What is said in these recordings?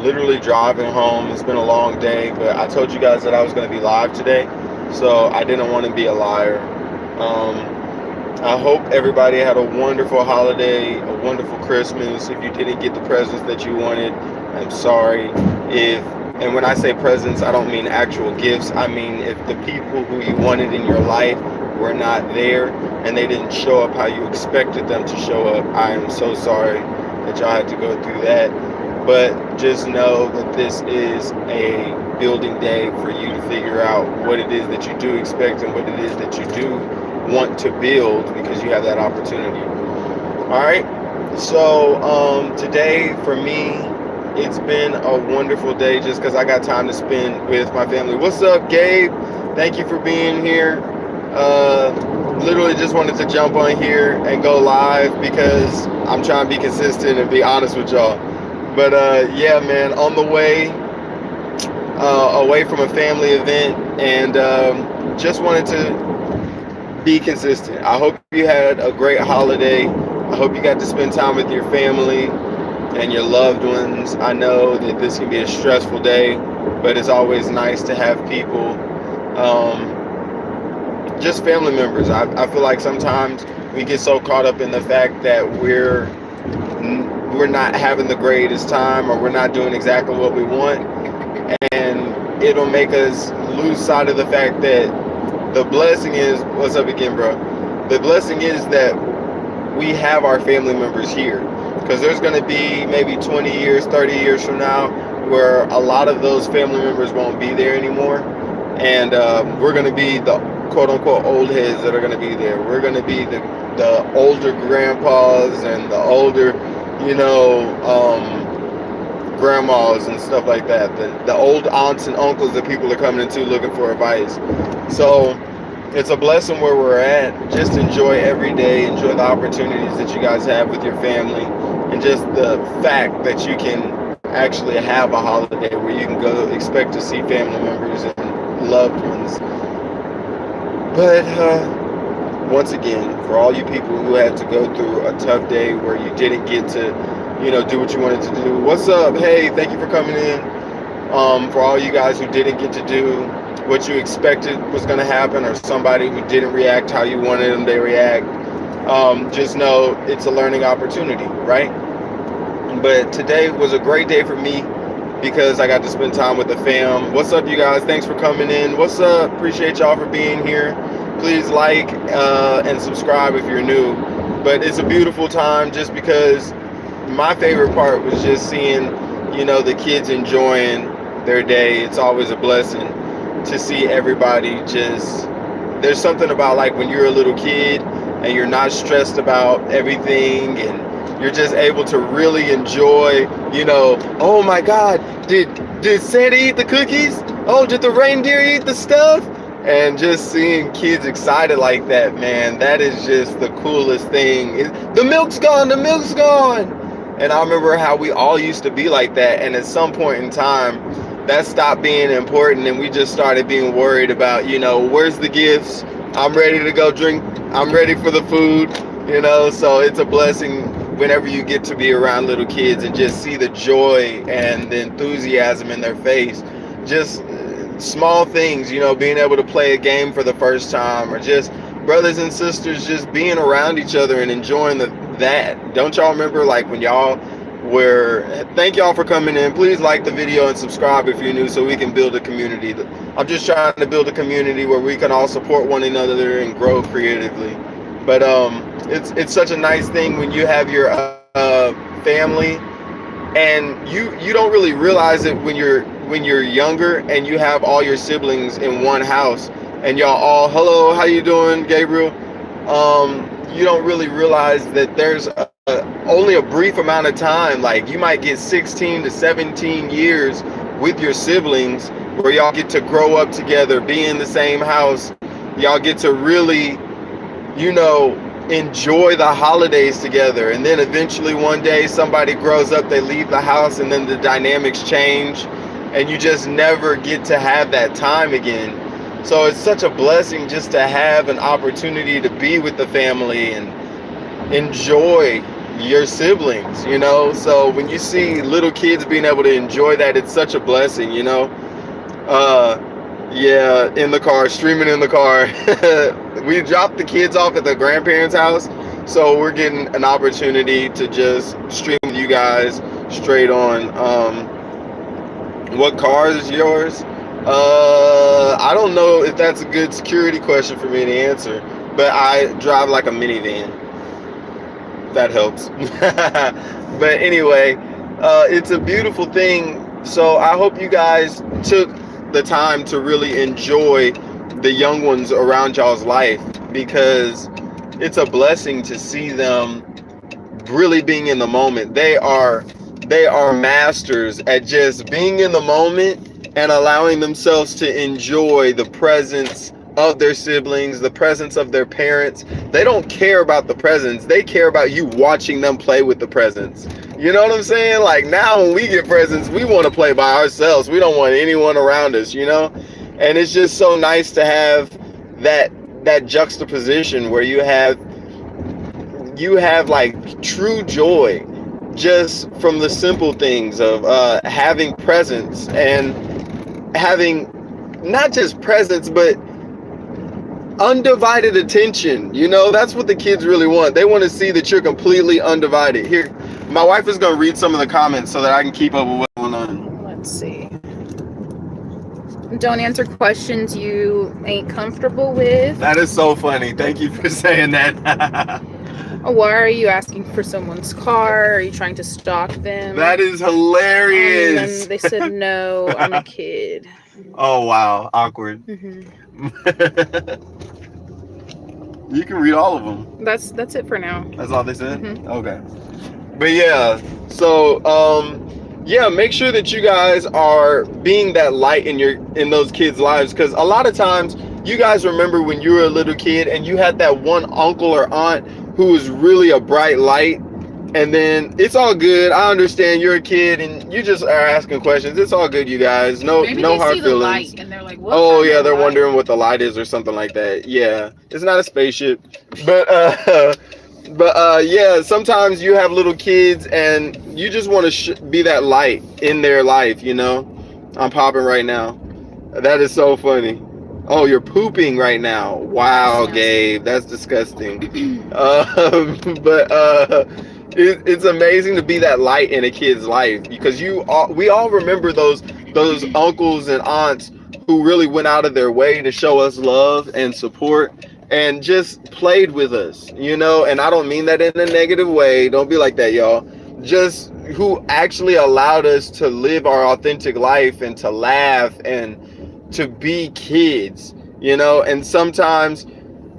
literally driving home. It's been a long day, but I told you guys that I was going to be live today, so I didn't want to be a liar. I hope everybody had a wonderful holiday, a wonderful Christmas. If you didn't get the presents that you wanted, I'm sorry. If and when I say presents, I don't mean actual gifts. I mean if the people who you wanted in your life were not there and they didn't show up how you expected them to show up, I am so sorry that y'all had to go through that. But just know that this is a building day for you to figure out what it is that you do expect and what it is that you do want to build, because you have that opportunity. All right. So today for me, it's been a wonderful day just because I got time to spend with my family. What's up, Gabe? Thank you for being here. Literally just wanted to jump on here and go live because I'm trying to be consistent and be honest with y'all. But yeah, man, on the way away from a family event, and just wanted to be consistent. I hope you had a great holiday. I hope you got to spend time with your family and your loved ones. I know that this can be a stressful day, but it's always nice to have people, just family members. I feel like sometimes we get so caught up in the fact that we're not having the greatest time, or we're not doing exactly what we want, and it'll make us lose sight of the fact that the blessing is, what's up again, bro? The blessing is that we have our family members here, because there's going to be maybe 20 years, 30 years from now where a lot of those family members won't be there anymore, and we're going to be the quote-unquote old heads that are going to be there. We're going to be the older grandpas and the older, grandmas and stuff like that. The old aunts and uncles that people are coming into looking for advice. So it's a blessing where we're at. Just enjoy every day. Enjoy the opportunities that you guys have with your family, and just the fact that you can actually have a holiday where you can go expect to see family members and loved ones. But once again, for all you people who had to go through a tough day where you didn't get to, do what you wanted to do. What's up? Hey, thank you for coming in. For all you guys who didn't get to do what you expected was going to happen, or somebody who didn't react how you wanted them to react, just know it's a learning opportunity, right? But today was a great day for me because I got to spend time with the fam. What's up, you guys? Thanks for coming in. What's up? Appreciate y'all for being here. Please like and subscribe if you're new. But it's a beautiful time, just because my favorite part was just seeing, the kids enjoying their day. It's always a blessing to see everybody just, there's something about like when you're a little kid and you're not stressed about everything, and you're just able to really enjoy, oh my God, did Santa eat the cookies? Oh, did the reindeer eat the stuff? And just seeing kids excited like that, man, that is just the coolest thing. The milk's gone, the milk's gone. And I remember how we all used to be like that. And at some point in time, that stopped being important, and we just started being worried about, where's the gifts? I'm ready to go drink. I'm ready for the food, So it's a blessing whenever you get to be around little kids and just see the joy and the enthusiasm in their face. Just small things, being able to play a game for the first time, or just brothers and sisters just being around each other and enjoying that. Don't y'all remember like when y'all were, thank y'all for coming in. Please like the video and subscribe if you're new, so we can build a community. I'm just trying to build a community where we can all support one another and grow creatively. But it's such a nice thing when you have your family, and you don't really realize it when you're younger and you have all your siblings in one house, and y'all all, hello, how you doing, Gabriel? You don't really realize that there's only a brief amount of time, like you might get 16 to 17 years with your siblings, where y'all get to grow up together, be in the same house. Y'all get to really, enjoy the holidays together. And then eventually one day somebody grows up, they leave the house, and then the dynamics change, and you just never get to have that time again. So it's such a blessing just to have an opportunity to be with the family and enjoy, your siblings, you know. So when you see little kids being able to enjoy that, it's such a blessing, you know. uh yeah, in the car, streaming in the car. We dropped the kids off at the grandparents' house, so we're getting an opportunity to just stream with you guys straight on. What car is yours? I don't know if that's a good security question for me to answer, but I drive like a minivan. That helps. But anyway, it's a beautiful thing. So I hope you guys took the time to really enjoy the young ones around y'all's life, because it's a blessing to see them really being in the moment. They are masters at just being in the moment and allowing themselves to enjoy the presence of their siblings, the presence of their parents. They don't care about the presents. They care about you watching them play with the presents. You know what I'm saying? Like, now when we get presents, we want to play by ourselves. We don't want anyone around us, you know? And it's just so nice to have that juxtaposition where you have like true joy just from the simple things of having presence, and having not just presence but undivided attention. You know, that's what the kids really want. They want to see that you're completely undivided. Here, my wife is going to read some of the comments so that I can keep up with what's going on. Let's see. Don't answer questions you ain't comfortable with. That is so funny. Thank you for saying that. Why are you asking for someone's car? Are you trying to stalk them? That is hilarious. And they said, no, I'm a kid. Oh, wow. Awkward. Mm-hmm. You can read all of them. That's it for now. That's all they said? Mm-hmm. Okay. But yeah, so yeah, make sure that you guys are being that light in those kids' lives, because a lot of times you guys remember when you were a little kid and you had that one uncle or aunt who was really a bright light, and then it's all good. I understand you're a kid and you just are asking questions. It's all good, you guys. No Maybe no they hard see the feelings. light and they're like, what? Oh yeah, they're wondering what the light is or something like that. Yeah, it's not a spaceship, but yeah, sometimes you have little kids and you just want to be that light in their life, you know. I'm popping right now. That is so funny. Oh, you're pooping right now. Wow, Gabe, that's disgusting. But it's amazing to be that light in a kid's life, because we all remember those uncles and aunts who really went out of their way to show us love and support and just played with us, you know. And I don't mean that in a negative way. Don't be like that, y'all. Just who actually allowed us to live our authentic life and to laugh and to be kids, you know. And sometimes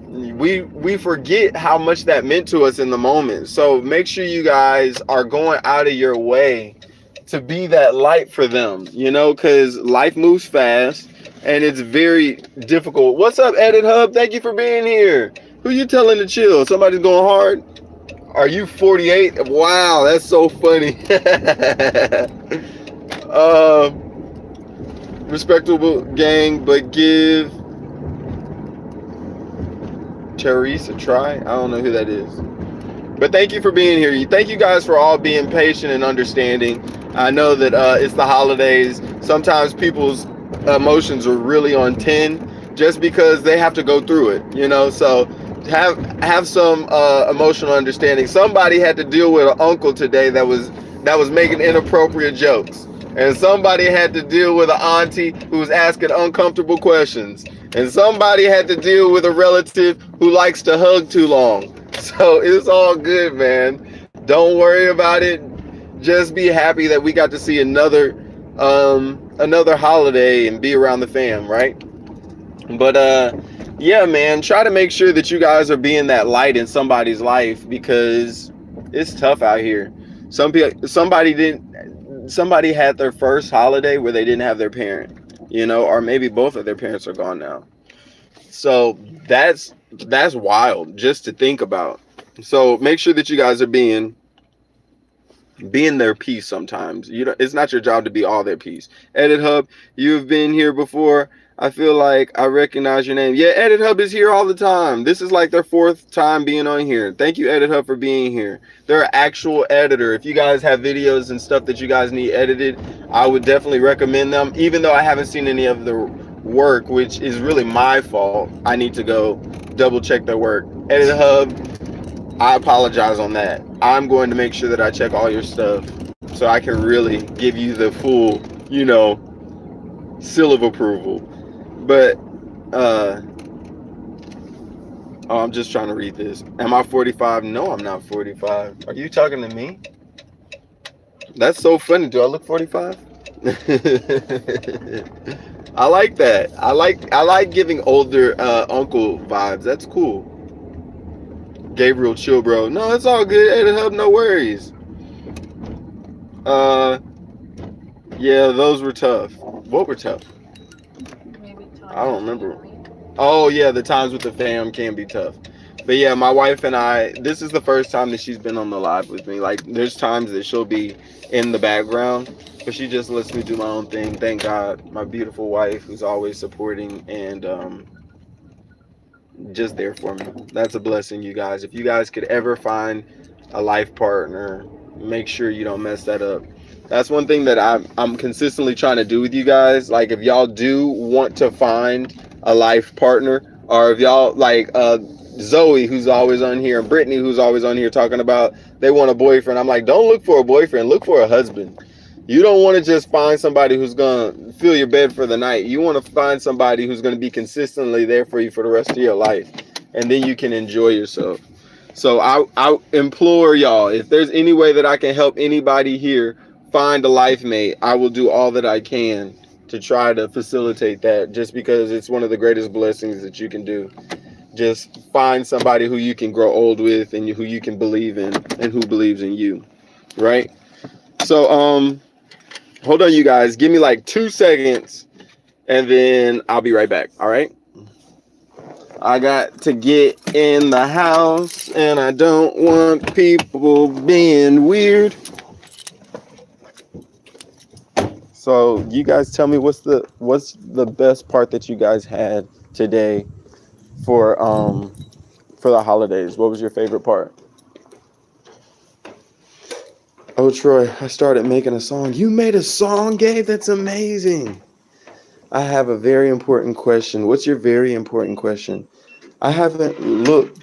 we forget how much that meant to us in the moment. So make sure you guys are going out of your way to be that light for them, you know, because life moves fast and it's very difficult. What's up, Edit Hub? Thank you for being here. Who you telling to chill? Somebody's going hard? Are you 48? Wow, that's so funny. Respectable gang, but give Therese a try. I don't know who that is. But thank you for being here. Thank you guys for all being patient and understanding. I know that it's the holidays. Sometimes people's emotions are really on 10 just because they have to go through it, you know. So have some emotional understanding. Somebody had to deal with an uncle today that was making inappropriate jokes. And somebody had to deal with an auntie who was asking uncomfortable questions. And somebody had to deal with a relative who likes to hug too long. So it's all good, man. Don't worry about it. Just be happy that we got to see another holiday and be around the fam, right? But yeah, man, try to make sure that you guys are being that light in somebody's life, because it's tough out here. Somebody had their first holiday where they didn't have their parent, you know, or maybe both of their parents are gone now. So that's wild just to think about. So make sure that you guys are being their peace sometimes. It's not your job to be all their peace. Edit Hub, you've been here before. I feel like I recognize your name. Yeah, Edit Hub is here all the time. This is like their 4th time being on here. Thank you, Edit Hub, for being here. They're an actual editor. If you guys have videos and stuff that you guys need edited, I would definitely recommend them. Even though I haven't seen any of their work, which is really my fault. I need to go double check their work. Edit Hub, I apologize on that. I'm going to make sure that I check all your stuff so I can really give you the full, seal of approval. But oh, I'm just trying to read this. Am I 45? No, I'm not 45. Are you talking to me? That's so funny. Do I look 45? I like that. I like giving older uncle vibes. That's cool. Gabriel, chill, bro. No, it's all good. Edit Hub, no worries. Yeah, those were tough. What were tough? I don't remember. Oh yeah, the times with the fam can be tough. But yeah, my wife and I, this is the first time that she's been on the live with me. Like, there's times that she'll be in the background, but she just lets me do my own thing. Thank God, my beautiful wife, who's always supporting and just there for me. That's a blessing, you guys. If you guys could ever find a life partner, make sure you don't mess that up. That's one thing that I'm consistently trying to do with you guys. Like, if y'all do want to find a life partner, or if y'all like Zoe, who's always on here, and Brittany, who's always on here talking about they want a boyfriend, I'm like, don't look for a boyfriend, look for a husband. You don't want to just find somebody who's gonna fill your bed for the night. You want to find somebody who's going to be consistently there for you for the rest of your life, and then you can enjoy yourself. So I implore y'all, if there's any way that I can help anybody here find a life mate, I will do all that I can to try to facilitate that, just because it's one of the greatest blessings that you can do. Just find somebody who you can grow old with and who you can believe in and who believes in you, right? So hold on, you guys, give me like 2 seconds and then I'll be right back. All right, I got to get in the house and I don't want people being weird. So you guys tell me, what's the best part that you guys had today for the holidays? What was your favorite part? Oh, Troy, I started making a song. You made a song, Gabe? That's amazing. I have a very important question. What's your very important question? I haven't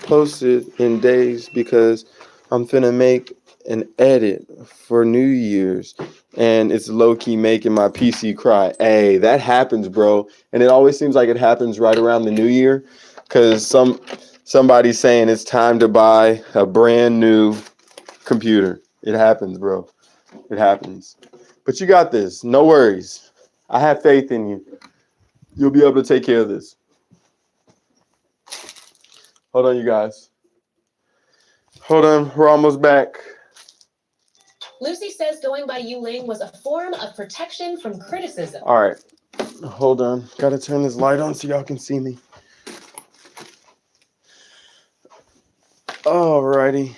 posted in days because I'm finna make an edit for New Year's, and it's low-key making my PC cry. Hey, that happens, bro. And it always seems like it happens right around the new year, because somebody's saying it's time to buy a brand new computer. It happens, bro. It happens. But you got this. No worries. I have faith in you. You'll be able to take care of this. Hold on, you guys. Hold on. We're almost back. Lucy says going by Yuling was a form of protection from criticism. All right. Hold on. Got to turn this light on so y'all can see me. Alrighty.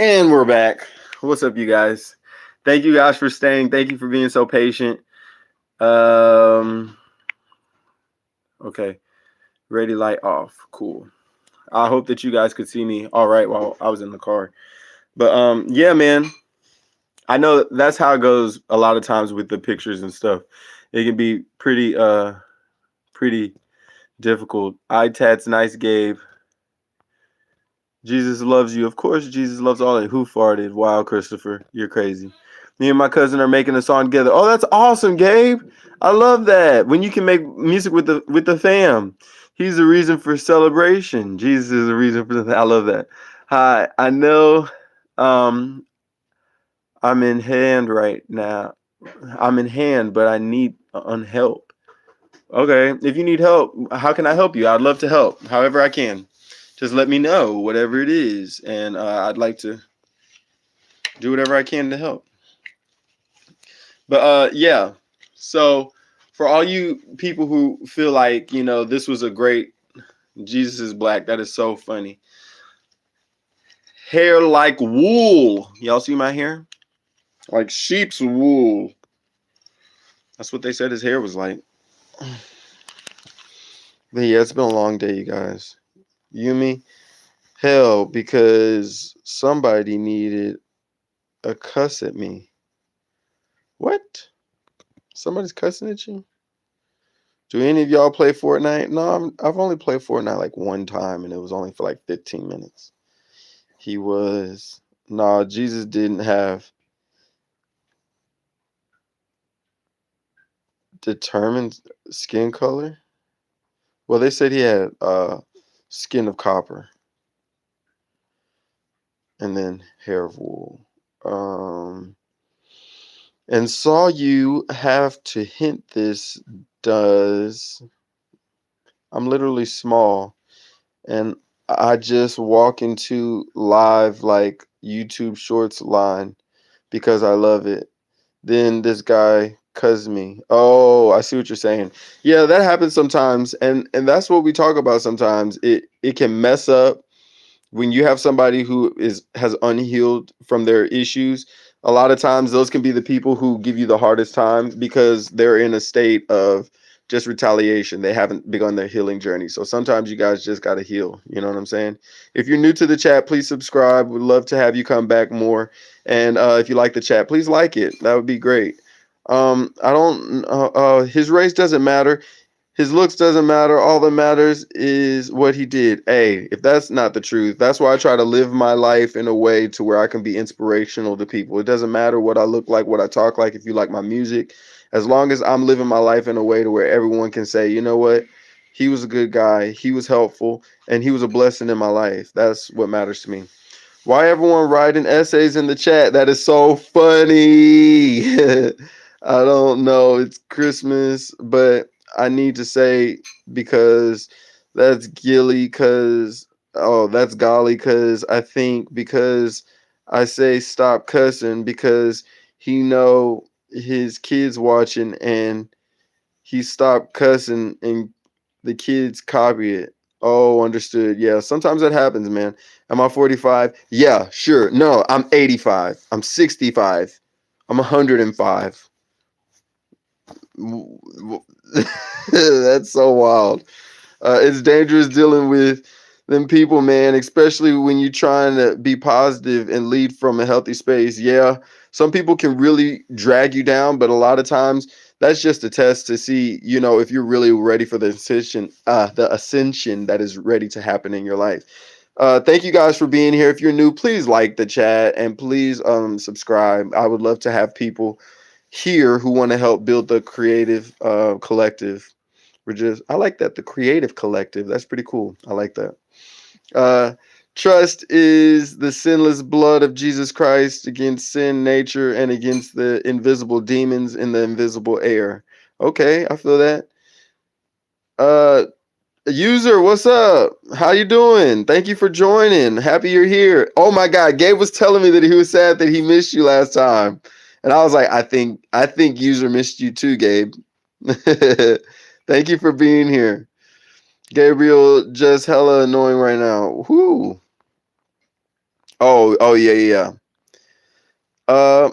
And we're back. What's up, you guys? Thank you guys for staying. Thank you for being so patient. Okay. Ready, light off. Cool. I hope that you guys could see me all right while I was in the car. But yeah, man. I know that's how it goes a lot of times with the pictures and stuff. It can be pretty difficult. Tats, nice, Gabe. Jesus loves you. Of course, Jesus loves all of you. Who farted? Wow, Christopher, you're crazy. Me and my cousin are making a song together. Oh, that's awesome, Gabe. I love that. When you can make music with the fam. He's the reason for celebration. Jesus is the reason for the. I love that. Hi, I know. I'm in hand right now. I'm in hand, but I need help. Okay, if you need help, how can I help you? I'd love to help, however I can. Just let me know, whatever it is, and I'd like to do whatever I can to help. But yeah, so for all you people who feel like, this was a great Jesus is Black, that is so funny. Hair like wool. Y'all see my hair? Like sheep's wool. That's what they said his hair was like. But yeah, it's been a long day, you guys. Yumi, hell, because somebody needed a cuss at me. What? Somebody's cussing at you? Do any of y'all play Fortnite? No, I've only played Fortnite like one time, and it was only for like 15 minutes. Jesus didn't have determined skin color. Well, they said he had skin of copper and then hair of wool. And saw you have to hint this does. I'm literally small, and I just walk into live like YouTube Shorts line because I love it. Then this guy cuz me. Oh, I see what you're saying. Yeah, that happens sometimes, and that's what we talk about sometimes. It can mess up when you have somebody who has unhealed from their issues. A lot of times those can be the people who give you the hardest time because they're in a state of just retaliation. They haven't begun their healing journey. So sometimes you guys just got to heal. You know what I'm saying? If you're new to the chat, please subscribe. We'd love to have you come back more. And if you like the chat, please like it. That would be great. I don't, his race doesn't matter. His looks doesn't matter. All that matters is what he did. Hey, if that's not the truth, that's why I try to live my life in a way to where I can be inspirational to people. It doesn't matter what I look like, what I talk like, if you like my music, as long as I'm living my life in a way to where everyone can say, you know what? He was a good guy. He was helpful, and he was a blessing in my life. That's what matters to me. Why everyone writing essays in the chat? That is so funny. I don't know. It's Christmas, but I need to say because that's Gilly that's golly because I think because I say stop cussing because he know his kids watching and he stopped cussing and the kids copy it. Oh, understood. Yeah, sometimes that happens, man. Am I 45? Yeah, sure. No, I'm 85. I'm 65. I'm 105. That's so wild. It's dangerous dealing with them people, man, especially when you're trying to be positive and lead from a healthy space. Yeah, some people can really drag you down, but a lot of times that's just a test to see, if you're really ready for the ascension that is ready to happen in your life. Thank you guys for being here. If you're new, please like the chat and please subscribe. I would love to have people here who want to help build the creative collective. I like that, the creative collective. That's pretty cool. I like that. Trust is the sinless blood of Jesus Christ against sin, nature, and against the invisible demons in the invisible air. Okay, I feel that. User, what's up? How you doing? Thank you for joining. Happy you're here. Oh my God, Gabe was telling me that he was sad that he missed you last time, and I was like, I think User missed you too, Gabe. Thank you for being here. Gabriel, just hella annoying right now. Whoo. Oh yeah.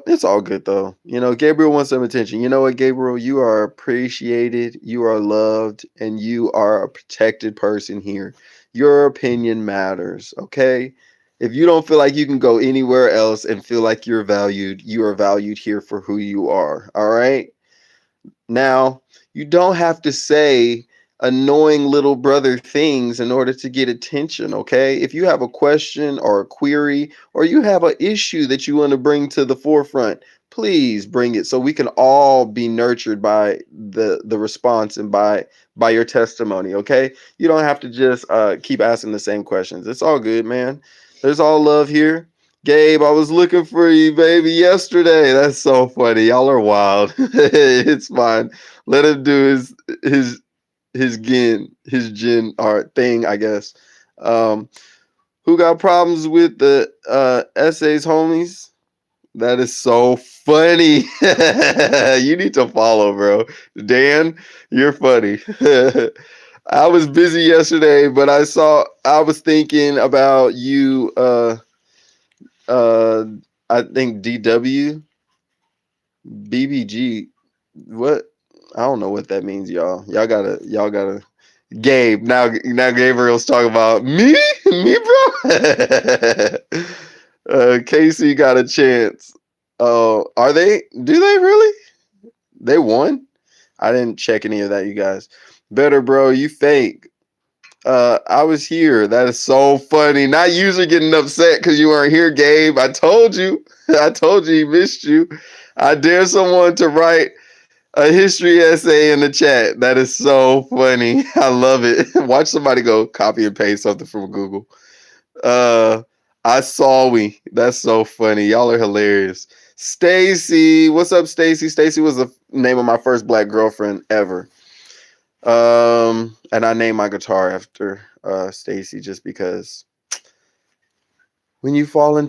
It's all good though. Gabriel wants some attention. You know what, Gabriel? You are appreciated, you are loved, and you are a protected person here. Your opinion matters, okay? If you don't feel like you can go anywhere else and feel like you're valued, you are valued here for who you are, all right? Now, you don't have to say annoying little brother things in order to get attention, okay? If you have a question or a query or you have an issue that you want to bring to the forefront, please bring it so we can all be nurtured by the response and by your testimony, okay? You don't have to just keep asking the same questions. It's all good, man. There's all love here. Gabe, I was looking for you, baby, yesterday. That's so funny. Y'all are wild. It's fine. Let him do his gin art thing, I guess. Who got problems with the essays, homies? That is so funny. You need to follow, bro. Dan, you're funny. I was busy yesterday, but I was thinking about you I think DW BBG. What? I don't know what that means, y'all. Y'all gotta Gabe. Now Gabriel's talking about me, bro. Casey got a chance. Oh, are they? Do they really? They won? I didn't check any of that, you guys. Better, bro. You fake. I was here. That is so funny. Not user getting upset because you weren't here, Gabe. I told you. I told you he missed you. I dare someone to write a history essay in the chat. That is so funny. I love it. Watch somebody go copy and paste something from Google. I saw we. That's so funny. Y'all are hilarious. Stacy, what's up, Stacy? Stacy was the name of my first black girlfriend ever. And I named my guitar after Stacy just because when you fall in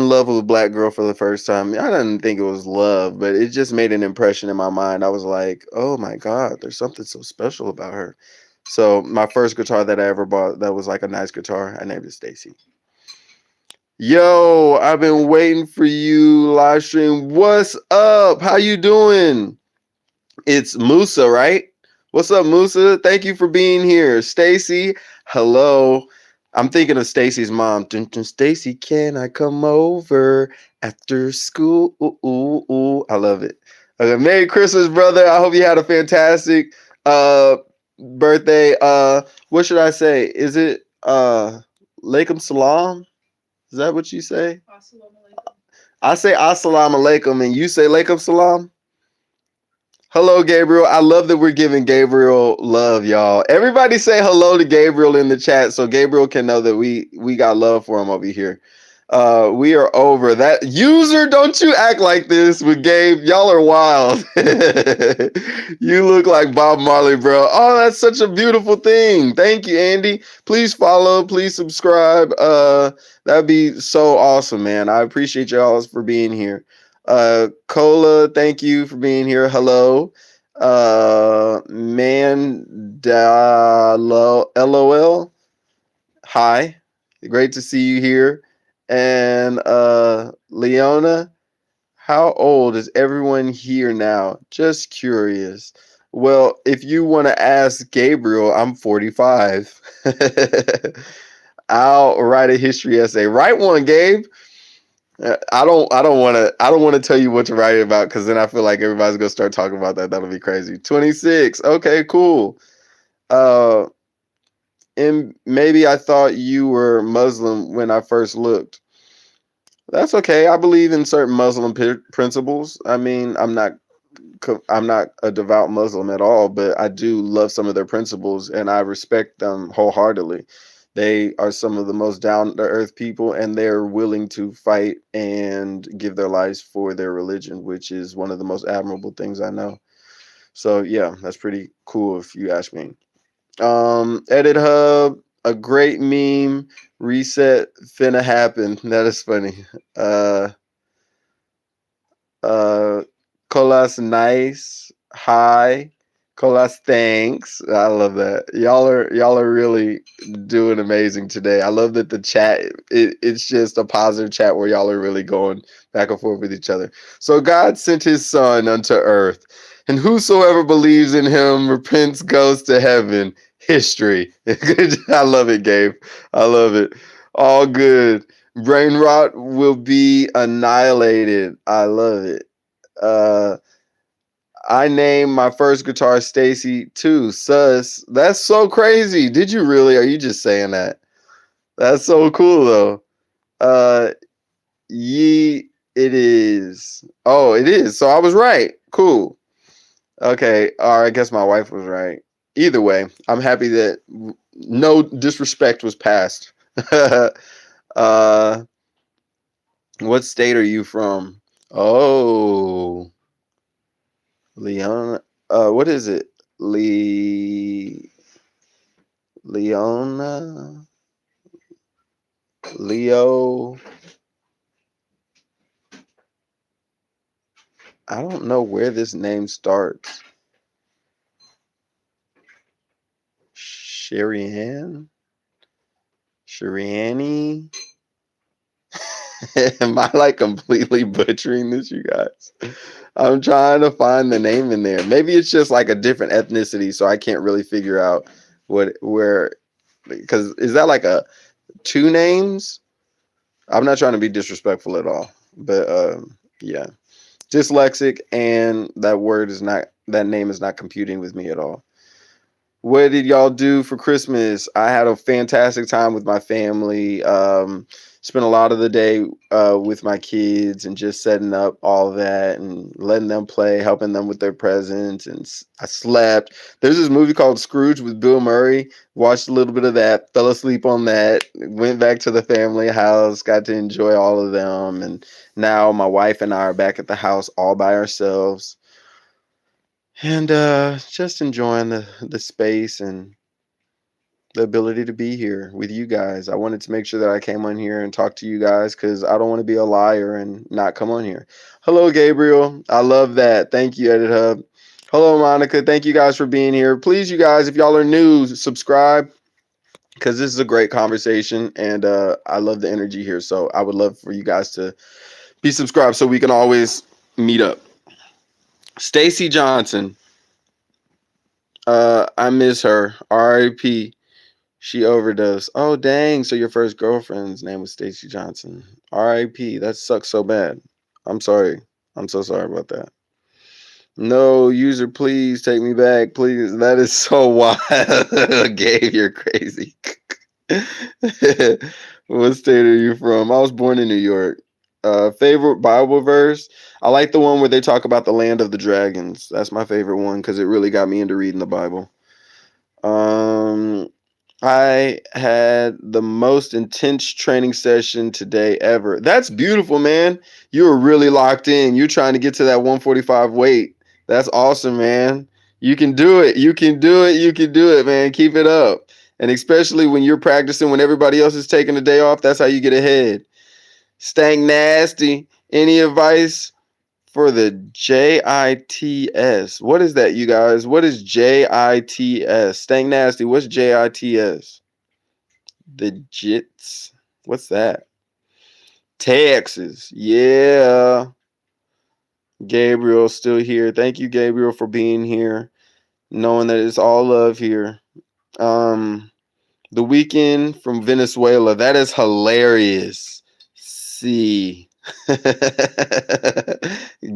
love with a black girl for the first time, I didn't think it was love, but it just made an impression in my mind. I was like, oh my God, there's something so special about her. So my first guitar that I ever bought that was like a nice guitar, I named it Stacy. Yo, I've been waiting for you live stream. What's up? How you doing? It's Musa, right? What's up, Musa? Thank you for being here. Stacy, hello. I'm thinking of Stacy's mom. Stacy, can I come over after school? Ooh, ooh, ooh. I love it. Okay, Merry Christmas, brother. I hope you had a fantastic birthday. What should I say? Is it Alaikum Salam? Is that what you say? I say Assalamu alaikum and you say Alaikum Salam? Hello, Gabriel. I love that we're giving Gabriel love, y'all. Everybody say hello to Gabriel in the chat so Gabriel can know that we got love for him over here. We are over that. User, don't you act like this with Gabe. Y'all are wild. You look like Bob Marley, bro. Oh, that's such a beautiful thing. Thank you, Andy. Please follow. Please subscribe. That'd be so awesome, man. I appreciate y'all for being here. Cola, thank you for being here. Hello. LOL. Hi. Great to see you here. And Leona, how old is everyone here now? Just curious. Well, if you want to ask Gabriel, I'm 45. I'll write a history essay. Write one, Gabe. I don't want to tell you what to write about because then I feel like everybody's gonna start talking about that. That'll be crazy. 26. Okay, cool. And maybe I thought you were Muslim when I first looked. That's okay. I believe in certain Muslim principles. I mean, I'm not a devout Muslim at all, but I do love some of their principles and I respect them wholeheartedly. They are some of the most down-to-earth people, and they're willing to fight and give their lives for their religion, which is one of the most admirable things I know. So, yeah, that's pretty cool if you ask me. Edit Hub, a great meme. Reset finna happen. That is funny. Colas nice. Hi. Colas, thanks. I love that. Y'all are really doing amazing today. I love that the chat, it's just a positive chat where y'all are really going back and forth with each other. So God sent his son unto earth, and whosoever believes in him repents, goes to heaven. History. I love it, Gabe. I love it. All good. Brain rot will be annihilated. I love it. I named my first guitar Stacy too. Sus. That's so crazy. Did you really? Are you just saying that? That's so cool though. It is. Oh, it is. So I was right. Cool. Okay. All right. I guess my wife was right. Either way, I'm happy that no disrespect was passed. What state are you from? Oh. Leona, what is it? Leona? Leo? I don't know where this name starts. Sherianne? Sherianne? Am I like completely butchering this, you guys? I'm trying to find the name in there. Maybe it's just like a different ethnicity, so I can't really figure out Where, because is that like a two names? I'm not trying to be disrespectful at all, but yeah, dyslexic, and that name is not computing with me at all. What did y'all do for Christmas? I had a fantastic time with my family. Spent a lot of the day with my kids and just setting up all that and letting them play, helping them with their presents. And I slept. There's this movie called Scrooge with Bill Murray. Watched a little bit of that, fell asleep on that, went back to the family house, got to enjoy all of them. And now my wife and I are back at the house all by ourselves. And just enjoying the space and the ability to be here with you guys. I wanted to make sure that I came on here and talk to you guys because I don't want to be a liar and not come on here. Hello, Gabriel. I love that. Thank you, Edit Hub. Hello, Monica. Thank you guys for being here. Please, you guys, if y'all are new, subscribe because this is a great conversation and I love the energy here. So I would love for you guys to be subscribed so we can always meet up. Stacy Johnson. I miss her. R.I.P. She overdosed. Oh, dang. So your first girlfriend's name was Stacy Johnson. R.I.P. That sucks so bad. I'm sorry. I'm so sorry about that. No, user, please take me back. Please. That is so wild. Gabe, you're crazy. What state are you from? I was born in New York. Favorite Bible verse? I like the one where they talk about the land of the dragons. That's my favorite one because it really got me into reading the Bible. I had the most intense training session today ever. That's beautiful, man. You were really locked in. You're trying to get to that 145 weight. That's awesome, man. You can do it. You can do it. You can do it, man. Keep it up. And especially when you're practicing, when everybody else is taking a day off, that's how you get ahead. Stank Nasty. Any advice for the JITS? What is that, you guys? What is JITS? Stank Nasty. What's JITS? The JITS. What's that? Texas. Yeah. Gabriel still here. Thank you, Gabriel, for being here. Knowing that it's all love here. The Weekend from Venezuela. That is hilarious. See.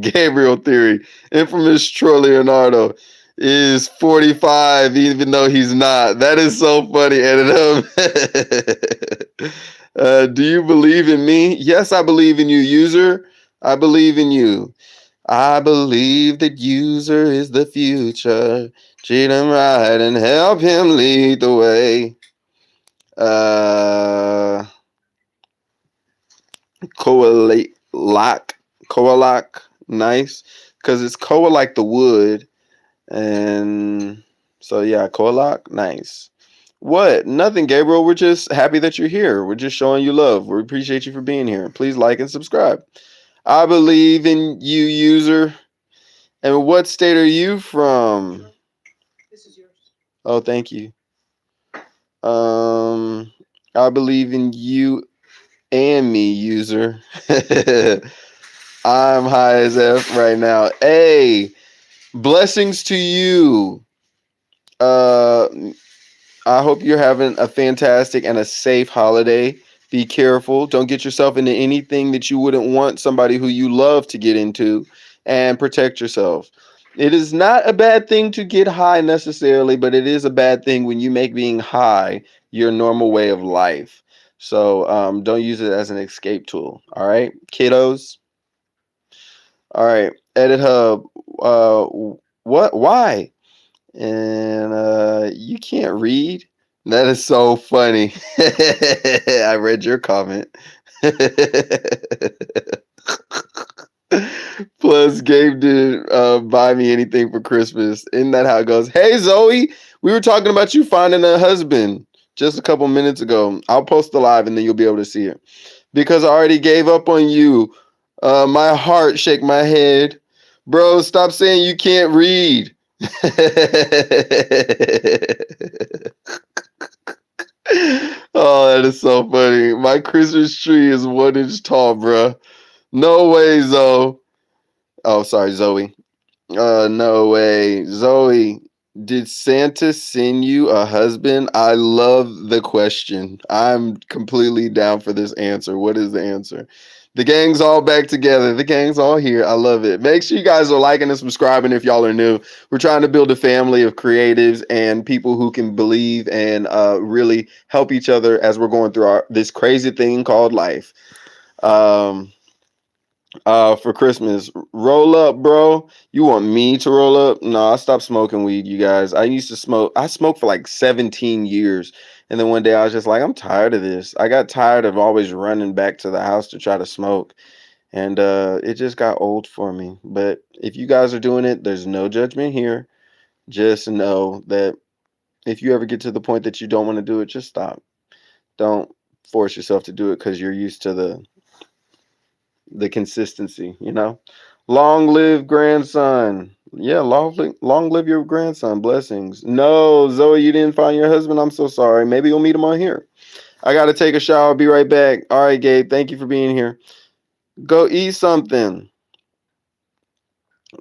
Gabriel Theory. Infamous Troy Leonardo is 45 even though he's not. That is so funny. Edit him. Do you believe in me? Yes, I believe in you, user. I believe in you. I believe that user is the future. Treat him right and help him lead the way. Coalac, nice, because it's Koa like the wood, and so yeah, Coalac, nice. What? Nothing, Gabriel. We're just happy that you're here. We're just showing you love. We appreciate you for being here. Please like and subscribe. I believe in you, user. And what state are you from? This is yours. Oh, thank you. I believe in you and me, user. I'm high as F right now. Hey, blessings to you. I hope you're having a fantastic and a safe holiday. Be careful. Don't get yourself into anything that you wouldn't want somebody who you love to get into, and protect yourself. It is not a bad thing to get high necessarily, but it is a bad thing when you make being high your normal way of life. So don't use it as an escape tool. All right, kiddos. All right, Edit Hub. What? Why? And you can't read? That is so funny. I read your comment. Plus, Gabe didn't buy me anything for Christmas. Isn't that how it goes? Hey, Zoe, we were talking about you finding a husband just a couple minutes ago. I'll post the live and then you'll be able to see it. Because I already gave up on you. My heart, shake my head. Bro, stop saying you can't read. Oh, that is so funny. My Christmas tree is 1 inch tall, bruh. No way, Zoe. Oh, sorry, Zoe. No way. Zoe, Did Santa send you a husband? I love the question. I'm completely down for this answer. What is the answer? The gang's all back together. The gang's all here. I love it. Make sure you guys are liking and subscribing if y'all are new. We're trying to build a family of creatives and people who can believe and really help each other as we're going through this crazy thing called life. For Christmas, roll up, bro. You want me to roll up? No, I stopped smoking weed, you guys. I smoked for like 17 years. And then one day I was just like, I'm tired of this. I got tired of always running back to the house to try to smoke. And it just got old for me. But if you guys are doing it, there's no judgment here. Just know that if you ever get to the point that you don't want to do it, just stop. Don't force yourself to do it because you're used to the consistency, you know. Long live grandson. Yeah, long live your grandson. Blessings. No, Zoe, you didn't find your husband. I'm so sorry. Maybe you'll meet him on here. I gotta take a shower. I'll be right back. All right, Gabe. Thank you for being here. Go eat something.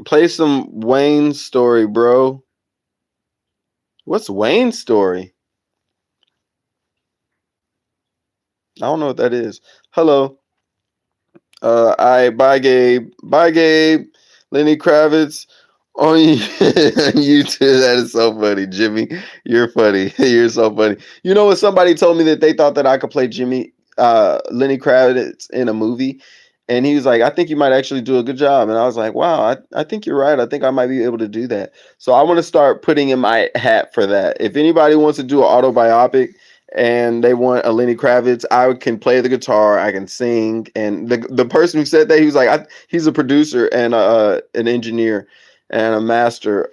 Play some Wayne's Story, bro. What's Wayne's Story? I don't know what that is. Hello. Bye, Gabe. Bye, Gabe. Lenny Kravitz on YouTube. That is so funny, Jimmy. You're funny. You're so funny. You know what? Somebody told me that they thought that I could play Lenny Kravitz in a movie. And he was like, I think you might actually do a good job. And I was like, wow, I think you're right. I think I might be able to do that. So I want to start putting in my hat for that. If anybody wants to do an autobiopic, and they want a Lenny Kravitz, I can play the guitar, I can sing. And the person who said that, he was like, he's a producer and an engineer and a master.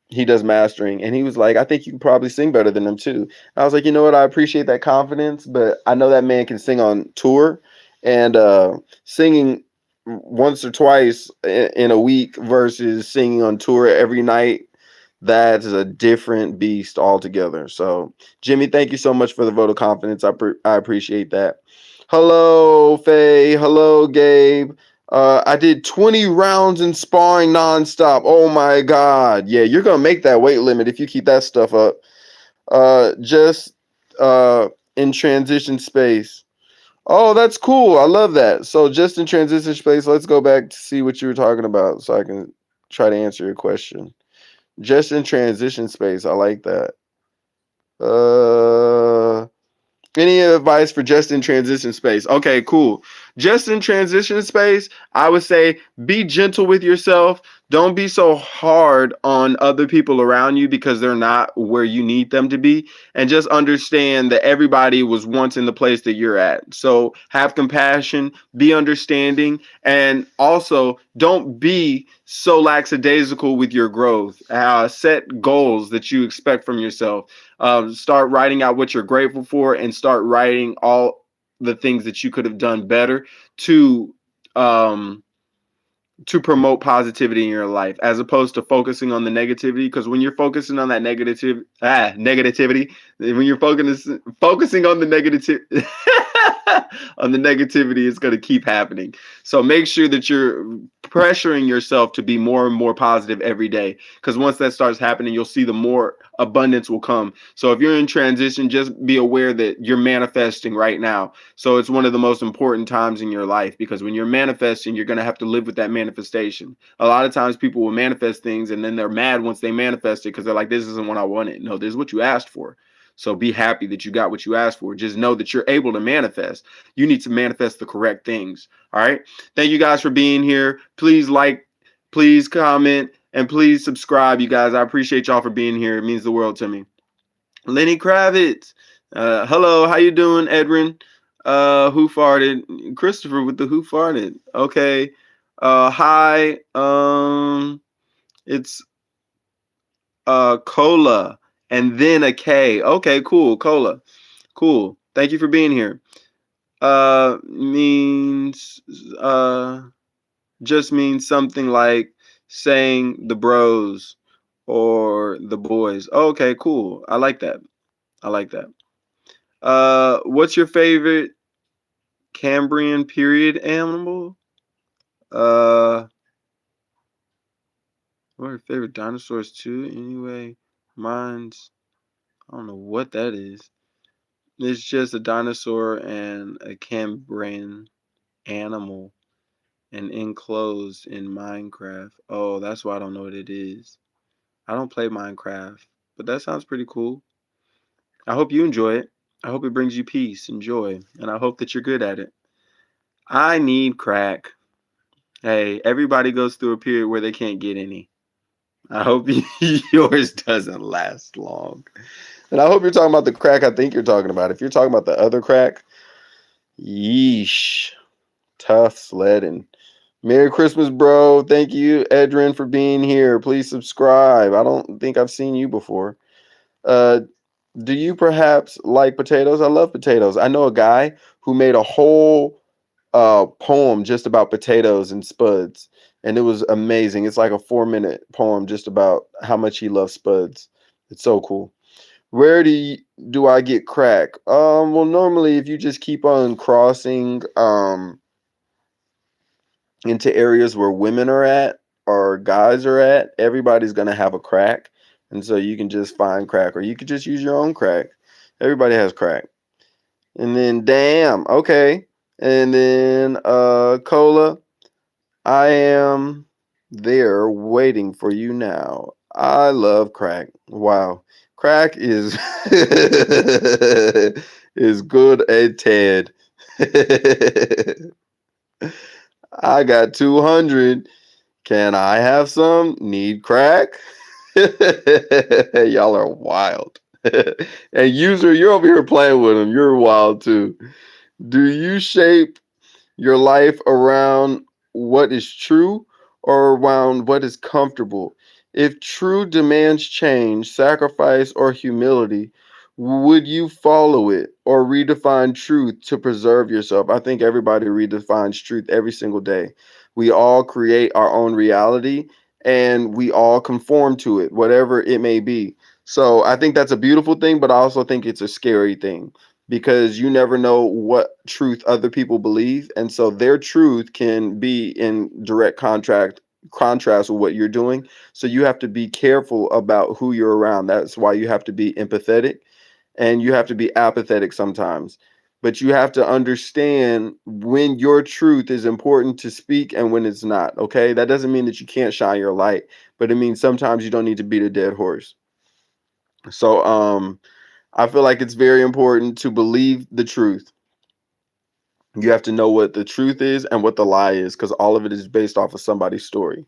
He does mastering, and he was like, I think you can probably sing better than him too. And I was like, you know what? I appreciate that confidence, but I know that man can sing on tour, and singing once or twice in a week versus singing on tour every night, that is a different beast altogether. So, Jimmy, thank you so much for the vote of confidence. I appreciate that. Hello, Faye. Hello, Gabe. I did 20 rounds in sparring nonstop. Oh my God. Yeah, you're gonna make that weight limit if you keep that stuff up. Just in transition space. Oh, that's cool. I love that. So just in transition space, let's go back to see what you were talking about so I can try to answer your question. Just in transition space. I like that. Any advice for just in transition space? Okay, cool. Just in transition space, I would say be gentle with yourself. Don't be so hard on other people around you because they're not where you need them to be. And just understand that everybody was once in the place that you're at. So have compassion, be understanding, and also don't be so lackadaisical with your growth. Set goals that you expect from yourself. Start writing out what you're grateful for and start writing all the things that you could have done better to promote positivity in your life, as opposed to focusing on the negativity. Because when you're focusing on that negativity, when you're focusing on the negative on the negativity, it's going to keep happening. So make sure that you're pressuring yourself to be more and more positive every day, because once that starts happening, you'll see the more abundance will come. So if you're in transition, just be aware that you're manifesting right now. So it's one of the most important times in your life, because when you're manifesting, you're going to have to live with that manifestation. A lot of times people will manifest things and then they're mad once they manifest it because they're like, this isn't what I wanted. No, this is what you asked for. So be happy that you got what you asked for. Just know that you're able to manifest. You need to manifest the correct things. All right. Thank you guys for being here. Please like, please comment, and please subscribe, you guys. I appreciate y'all for being here. It means the world to me. Lenny Kravitz. Hello. How you doing, Edwin? Who farted? Christopher with the who farted. Okay. Hi. It's Cola. And then a K. Okay, cool. Cola. Cool. Thank you for being here. Means just means something like saying the bros or the boys. Okay, cool. I like that. I like that. What's your favorite Cambrian period animal? What What are your favorite dinosaurs too? Anyway, mine's I don't know what that is. It's just a dinosaur and a Cambrian animal and enclosed in Minecraft. Oh, that's why I don't know what it is. I don't play Minecraft, but that sounds pretty cool. I hope you enjoy it. I hope it brings you peace and joy, and I hope that you're good at it. I need crack. Hey, everybody goes through a period where they can't get any. I hope yours doesn't last long. And I hope you're talking about the crack I think you're talking about. If you're talking about the other crack, yeesh. Tough sledding. Merry Christmas, bro. Thank you, Edrin, for being here. Please subscribe. I don't think I've seen you before. Do you perhaps like potatoes? I love potatoes. I know a guy who made a whole poem just about potatoes and spuds, and it was amazing. It's like a 4-minute poem just about how much he loves spuds. It's so cool. Where do I get crack? Well, normally if you just keep on crossing into areas where women are at or guys are at, everybody's gonna have a crack, and so you can just find crack, or you could just use your own crack. Everybody has crack. And then damn, okay. And then Cola, I am there waiting for you now. I love crack. Wow. Crack is is good at Ted. I got 200. Can I have some? Need crack? Y'all are wild. And user, you're over here playing with them. You're wild too. Do you shape your life around what is true or around what is comfortable? If true demands change, sacrifice, or humility, would you follow it or redefine truth to preserve yourself? I think everybody redefines truth every single day. We all create our own reality and we all conform to it, whatever it may be. So I think that's a beautiful thing, but I also think it's a scary thing because you never know what truth other people believe. And so their truth can be in direct contrast with what you're doing. So you have to be careful about who you're around. That's why you have to be empathetic and you have to be apathetic sometimes. But you have to understand when your truth is important to speak and when it's not. Okay. That doesn't mean that you can't shine your light, but it means sometimes you don't need to beat a dead horse. So, I feel like it's very important to believe the truth. You have to know what the truth is and what the lie is, because all of it is based off of somebody's story.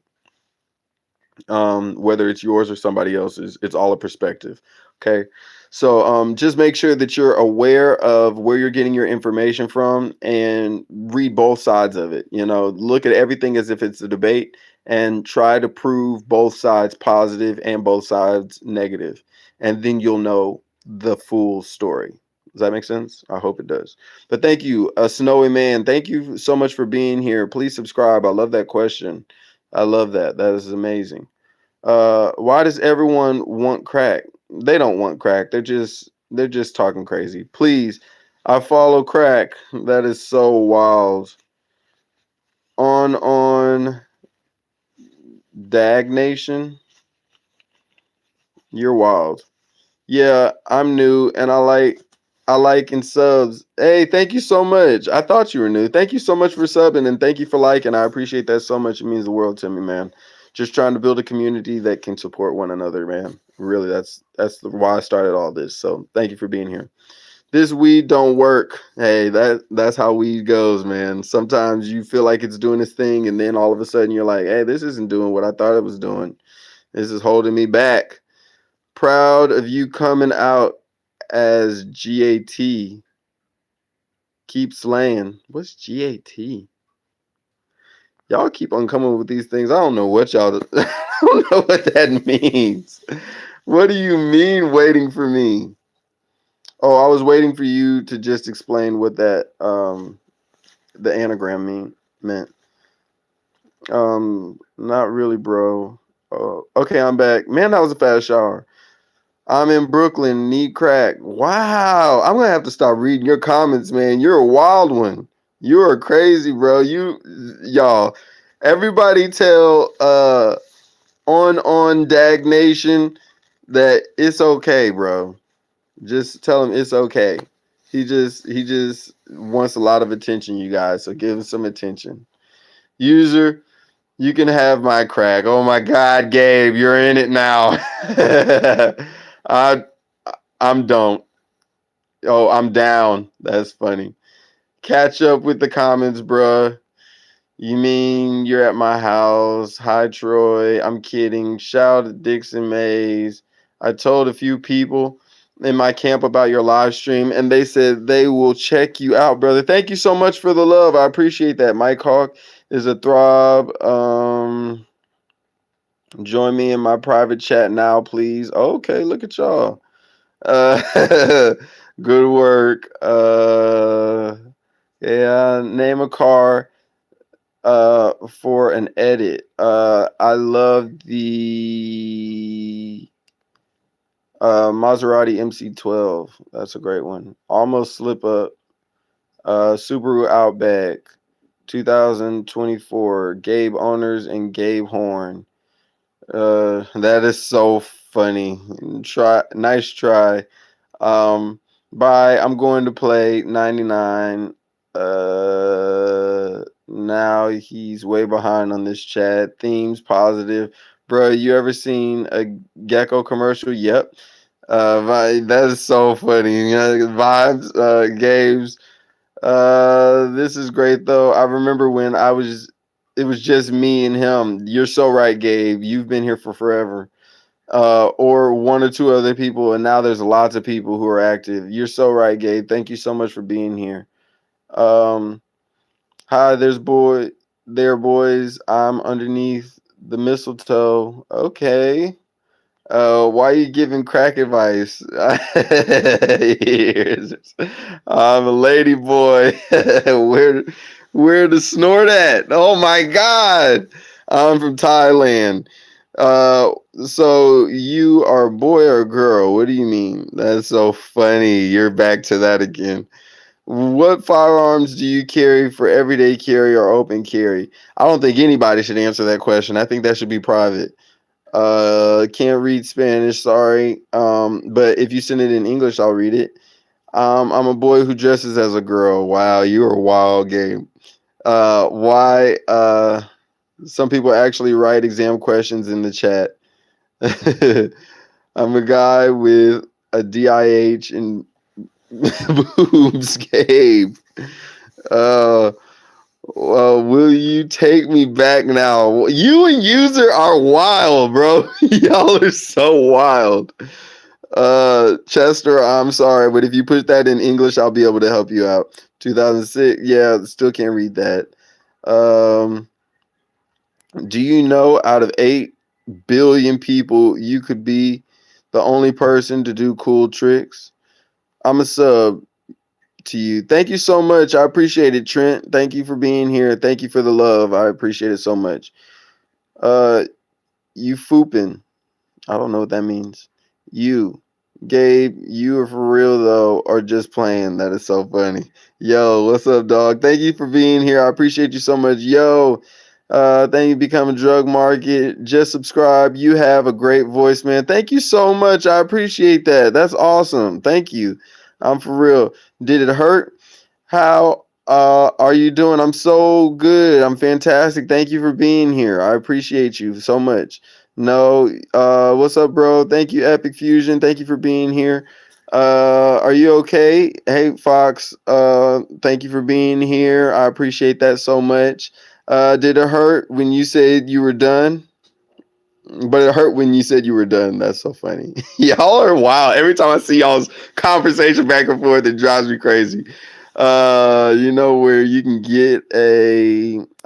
Whether it's yours or somebody else's, it's all a perspective. Okay. So just make sure that you're aware of where you're getting your information from and read both sides of it. You know, look at everything as if it's a debate and try to prove both sides positive and both sides negative. And then you'll know the full story. Does that make sense? I hope it does. But thank you, Snowy Man. Thank you so much for being here. Please subscribe. I love that question. I love that. That is amazing. Why does everyone want crack? They don't want crack. They're just talking crazy. Please, I follow crack. That is so wild. On Dag Nation. You're wild. Yeah, I'm new and I like and subs. Hey, thank you so much. I thought you were new. Thank you so much for subbing and thank you for liking. I appreciate that so much. It means the world to me, man. Just trying to build a community that can support one another, man. Really, that's why I started all this. So thank you for being here. This weed don't work. Hey, that's how weed goes, man. Sometimes you feel like it's doing its thing, and then all of a sudden you're like, hey, this isn't doing what I thought it was doing. This is holding me back. Proud of you coming out as GAT. Keep slaying. What's GAT? Y'all keep on coming with these things. I don't know what y'all. I don't know what that means. What do you mean waiting for me? Oh, I was waiting for you to just explain what that the anagram meant. Not really, bro. Okay, I'm back. Man, that was a fast shower. I'm in Brooklyn, need crack. Wow. I'm gonna have to stop reading your comments, man. You're a wild one. You are crazy, bro. Y'all, everybody tell on Dag Nation that it's okay, bro. Just tell him it's okay. He just wants a lot of attention, you guys. So give him some attention. User, you can have my crack. Oh my God, Gabe, you're in it now. I'm don't. Oh, I'm down. That's funny. Catch up with the comments, bruh. You mean you're at my house? Hi, Troy. I'm kidding. Shout out to Dixon Mays. I told a few people in my camp about your live stream, and they said they will check you out, brother. Thank you so much for the love. I appreciate that. Mike Hawk is a throb. Join me in my private chat now, please. Okay, look at y'all. Good work. Yeah, name a car for an edit. I love the Maserati MC12. That's a great one. Almost Slip Up. Subaru Outback 2024. Gabe Owners and Gabe Horn. That is so funny. Nice try. Bye. I'm going to play 99. Now he's way behind on this chat. Themes positive. Bro, you ever seen a Gecko commercial? Yep. That is so funny. Vibes, Gabe's. This is great though. I remember when it was just me and him. You're so right, Gabe. You've been here for forever. Or one or two other people, and now there's lots of people who are active. You're so right, Gabe. Thank you so much for being here. Hi, there, boys. I'm underneath the mistletoe. Okay. Why are you giving crack advice? I'm a lady boy. where to snort at? Oh my God. I'm from Thailand. So you are a boy or a girl? What do you mean? That's so funny. You're back to that again. What firearms do you carry for everyday carry or open carry? I don't think anybody should answer that question. I think that should be private. Can't read Spanish, sorry. But if you send it in English, I'll read it. I'm a boy who dresses as a girl. Wow, you are a wild game. Why some people actually write exam questions in the chat. I'm a guy with a DIH and boobs, Gabe. Well, will you take me back now? You and User are wild, bro. Y'all are so wild. Chester, I'm sorry, but if you put that in English, I'll be able to help you out. 2006, yeah, still can't read that. Do you know out of 8 billion people, you could be the only person to do cool tricks? I'm a sub to you. Thank you so much. I appreciate it, Trent. Thank you for being here. Thank you for the love. I appreciate it so much. You fooping. I don't know what that means. You, Gabe, you are for real though, or just playing? That is so funny. Yo, what's up, dog? Thank you for being here. I appreciate you so much. Yo, thank you for becoming Drug Market. Just subscribe. You have a great voice, man. Thank you so much. I appreciate that. That's awesome. Thank you. I'm for real. Did it hurt? How are you doing? I'm so good. I'm fantastic. Thank you for being here. I appreciate you so much. No, what's up, bro? Thank you, Epic Fusion. Thank you for being here. Are you okay? Hey, Fox. Thank you for being here. I appreciate that so much. Did it hurt when you said you were done? But it hurt when you said you were done. That's so funny. Y'all are wild. Every time I see y'all's conversation back and forth, it drives me crazy. You know where you can get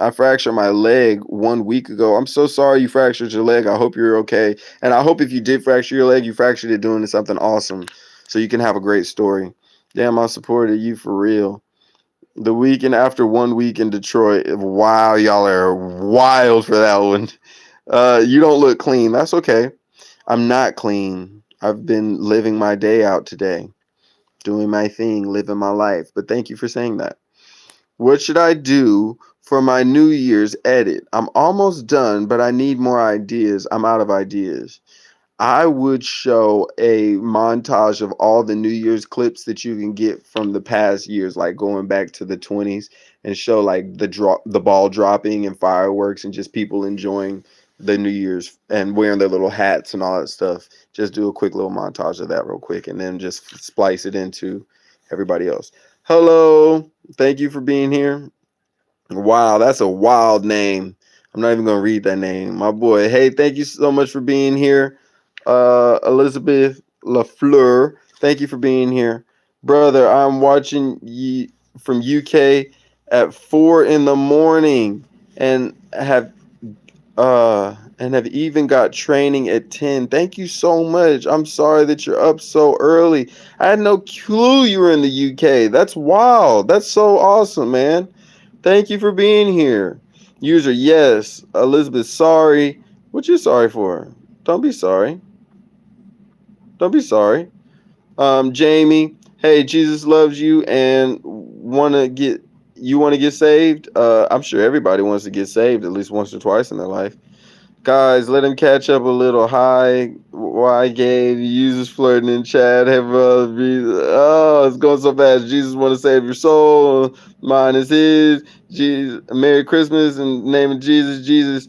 I fractured my leg 1 week ago. I'm so sorry you fractured your leg. I hope you're okay. And I hope if you did fracture your leg, you fractured it doing something awesome. So you can have a great story. Damn, I supported you for real. The weekend after 1 week in Detroit. Wow, y'all are wild for that one. You don't look clean. That's okay. I'm not clean. I've been living my day out today, doing my thing, living my life. But thank you for saying that. What should I do for my New Year's edit. I'm almost done, but I need more ideas. I'm out of ideas. I would show a montage of all the New Year's clips that you can get from the past years, like going back to the 20s, and show like the ball dropping and fireworks and just people enjoying the New Year's and wearing their little hats and all that stuff. Just do a quick little montage of that real quick and then just splice it into everybody else. Hello. Thank you for being here. Wow, that's a wild name. I'm not even gonna read that name. My boy. Hey, thank you so much for being here. Elizabeth LaFleur, thank you for being here. Brother, I'm watching you from UK at 4 in the morning and have even got training at 10. Thank you so much. I'm sorry that you're up so early. I had no clue you were in the UK. That's wild. That's so awesome, man. Thank you for being here. User, yes. Elizabeth, sorry. What you sorry for? Don't be sorry. Don't be sorry. Jamie, hey, Jesus loves you and want to get saved? I'm sure everybody wants to get saved at least once or twice in their life. Guys, let him catch up a little. Hi, why gay? Users flirting in chat. Have oh, it's going so fast. Jesus want to save your soul. Mine is his. Jesus, Merry Christmas in the name of Jesus. Jesus,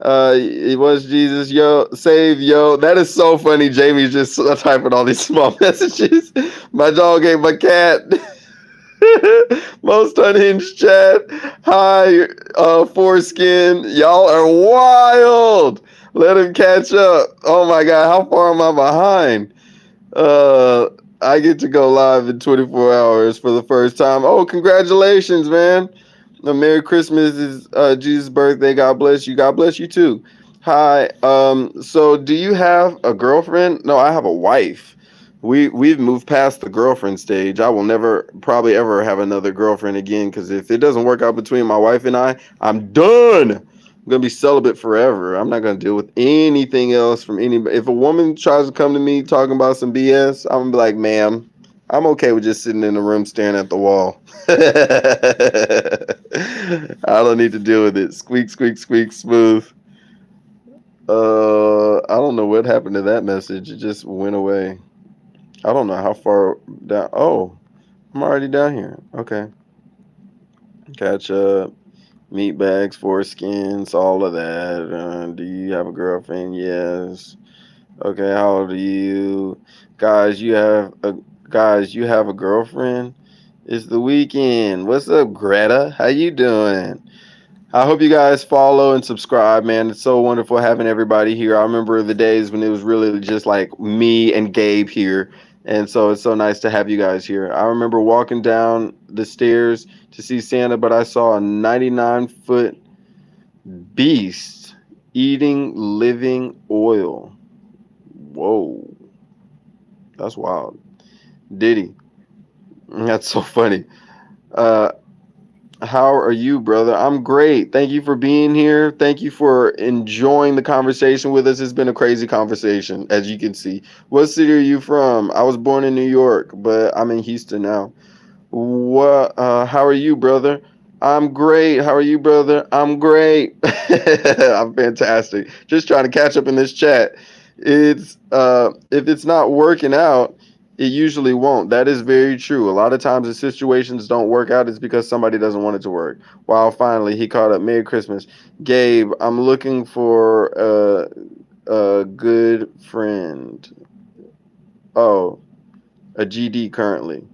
it was Jesus. Yo, save yo. That is so funny. Jamie's just typing all these small messages. My dog ate my cat. Most unhinged chat. Hi, foreskin. Y'all are wild. Let him catch up. Oh my god, how far am I behind? I get to go live in 24 hours for the first time. Oh, congratulations, man. Merry Christmas is Jesus' birthday. God bless you. God bless you too. Hi. So do you have a girlfriend? No, I have a wife. We've moved past the girlfriend stage. I will never probably ever have another girlfriend again because if it doesn't work out between my wife and I'm done. I'm gonna be celibate forever. I'm not gonna deal with anything else from anybody. If a woman tries to come to me talking about some BS, I'm gonna be like, ma'am, I'm okay with just sitting in the room staring at the wall. I don't need to deal with it. Squeak, squeak, squeak, smooth. I don't know what happened to that message. It just went away. I don't know how far down. Oh, I'm already down here. Okay. Catch up. Meat bags, foreskins, all of that. Do you have a girlfriend? Yes. Okay. How old are you? Guys, you have a girlfriend? It's the weekend. What's up, Greta? How you doing? I hope you guys follow and subscribe, man. It's so wonderful having everybody here. I remember the days when it was really just like me and Gabe here. And so it's so nice to have you guys here. I remember walking down the stairs to see Santa, but I saw a 99-foot beast eating living oil. Whoa. That's wild. Diddy. That's so funny. How are you, brother? I'm great. Thank you for being here. Thank you for enjoying the conversation with us. It's been a crazy conversation, as you can see. What city are you from? I was born in New York, but I'm in Houston now. What? How are you, brother? I'm great. How are you, brother? I'm great. I'm fantastic. Just trying to catch up in this chat. It's if it's not working out, it usually won't. That is very true. A lot of times the situations don't work out, it's because somebody doesn't want it to work. Wow, finally he caught up. Merry Christmas. Gabe, I'm looking for a good friend. Oh, a GD currently.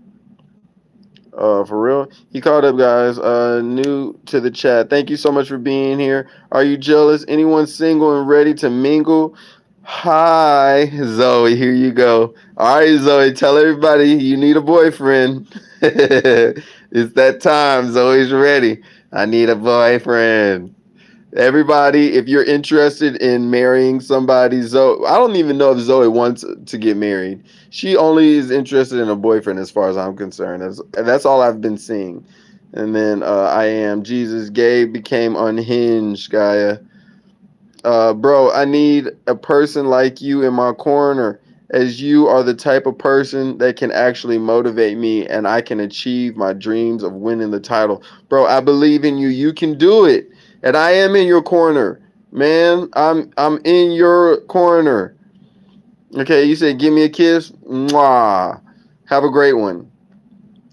For real? He caught up, guys. New to the chat. Thank you so much for being here. Are you jealous? Anyone single and ready to mingle? Hi, Zoe. Here you go. All right, Zoe. Tell everybody you need a boyfriend. It's that time. Zoe's ready. I need a boyfriend. Everybody, if you're interested in marrying somebody, Zoe, I don't even know if Zoe wants to get married. She only is interested in a boyfriend as far as I'm concerned. That's all I've been seeing. And then I am Jesus. Gabe became unhinged, Gaia. Bro, I need a person like you in my corner. as you are the type of person that can actually motivate me and I can achieve my dreams of winning the title. Bro, I believe in you. You can do it. And I am in your corner. Man, I'm in your corner. Okay, you said give me a kiss. Mwah. Have a great one.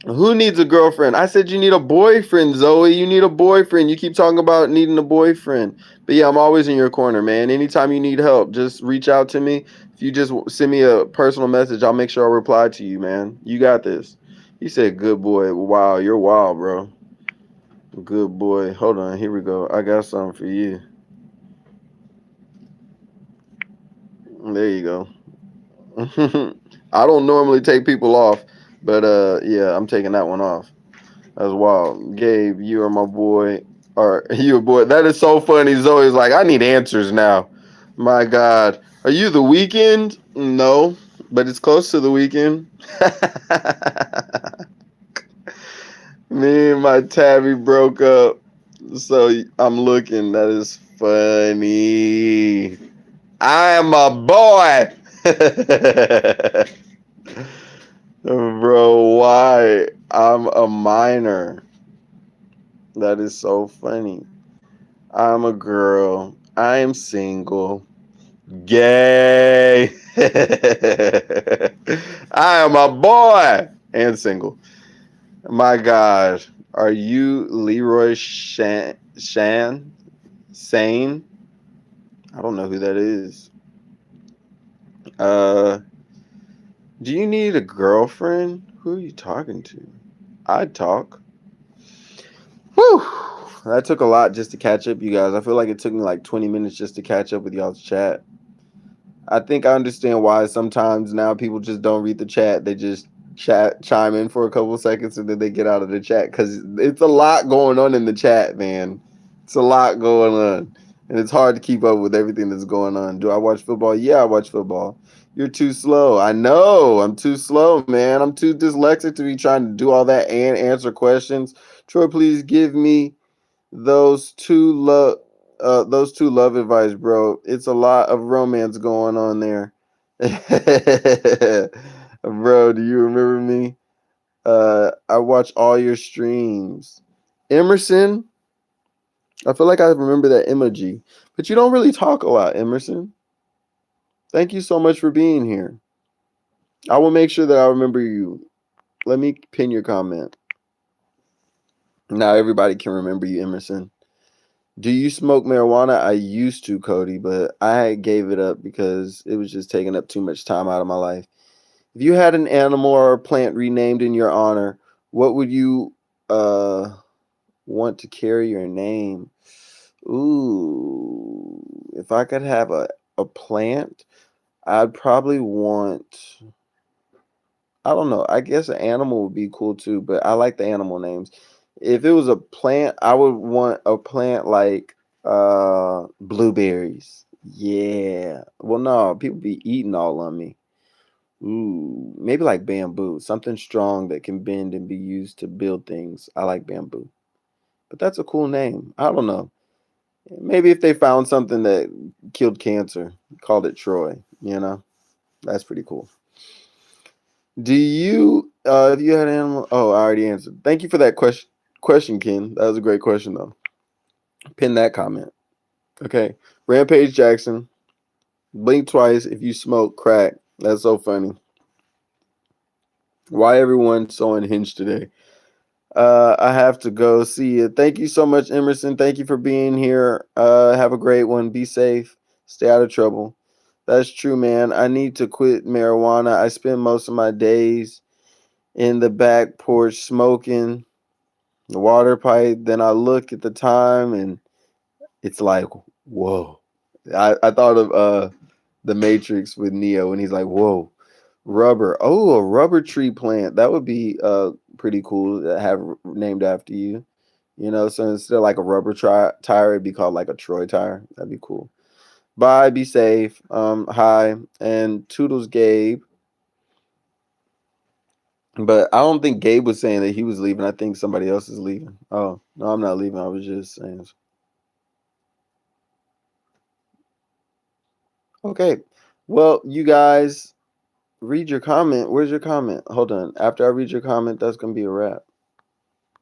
Who needs a girlfriend? I said you need a boyfriend, Zoe. You need a boyfriend. You keep talking about needing a boyfriend. But yeah, I'm always in your corner, man. Anytime you need help, just reach out to me. If you just send me a personal message, I'll make sure I reply to you, man. You got this. You said good boy. Wow, you're wild, bro. Good boy. Hold on. Here we go. I got something for you. There you go. I don't normally take people off, but yeah, I'm taking that one off. That's wild. Gabe, you are my boy. Or you a boy. That is so funny. Zoe's like, I need answers now. My God. Are you the weekend? No, but it's close to the weekend. Me and my tabby broke up. So I'm looking. That is funny. I am a boy. Bro, why? I'm a minor. That is so funny. I'm a girl. I am single. Gay. I am a boy and single. My God. Are you Leroy Sane? I don't know who that is. Do you need a girlfriend? Who are you talking to? I'd talk. Whew. That took a lot just to catch up, you guys. I feel like it took me like 20 minutes just to catch up with y'all's chat. I think I understand why sometimes now people just don't read the chat. They just chime in for a couple of seconds and then they get out of the chat because it's a lot going on in the chat, man. It's a lot going on. And it's hard to keep up with everything that's going on. Do I watch football? Yeah, I watch football. You're too slow. I know. I'm too slow, man. I'm too dyslexic to be trying to do all that and answer questions. Troy, please give me those two love advice, bro. It's a lot of romance going on there. Bro, do you remember me? I watch all your streams. Emerson, I feel like I remember that emoji, but you don't really talk a lot, Emerson. Thank you so much for being here. I will make sure that I remember you. Let me pin your comment. Now everybody can remember you, Emerson. Do you smoke marijuana? I used to, Cody, but I gave it up because it was just taking up too much time out of my life. If you had an animal or a plant renamed in your honor, what would you want to carry your name? Ooh, if I could have a plant, I'd probably want, I don't know, I guess an animal would be cool too, but I like the animal names. If it was a plant, I would want a plant like blueberries. Yeah. Well, no, people be eating all on me. Ooh, maybe like bamboo, something strong that can bend and be used to build things. I like bamboo. But that's a cool name. I don't know. Maybe if they found something that killed cancer, called it Troy, you know? That's pretty cool. Do you if you had an animal? Oh, I already answered. Thank you for that question, Ken. That was a great question though. Pin that comment. Okay. Rampage Jackson. Blink twice if you smoke crack. That's so funny. Why everyone so unhinged today? I have to go. See you. Thank you so much, Emerson. Thank you for being here. Have a great one. Be safe. Stay out of trouble. That's true, man. I need to quit marijuana. I spend most of my days in the back porch smoking the water pipe. Then I look at the time and it's like, whoa. I thought of the Matrix with Neo and he's like, whoa, rubber. Oh, a rubber tree plant. That would be pretty cool to have named after you. You know, so instead of like a rubber tire, it'd be called like a Troy tire. That'd be cool. Bye, be safe. Hi, and Toodles Gabe. But I don't think Gabe was saying that he was leaving. I think somebody else is leaving. Oh, no, I'm not leaving. I was just saying. Okay. Well, you guys, read your comment. Where's your comment? Hold on. After I read your comment, that's gonna be a wrap.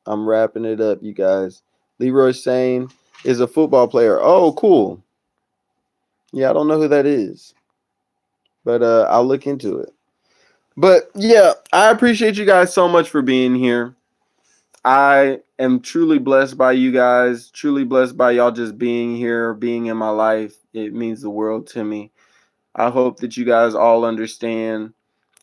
I'm wrapping it up, you guys. Leroy Sane is a football player. Oh, cool. Yeah, I don't know who that is, but I'll look into it. But yeah, I appreciate you guys so much for being here. I am truly blessed by you guys, truly blessed by y'all just being here, being in my life. It means the world to me. I hope that you guys all understand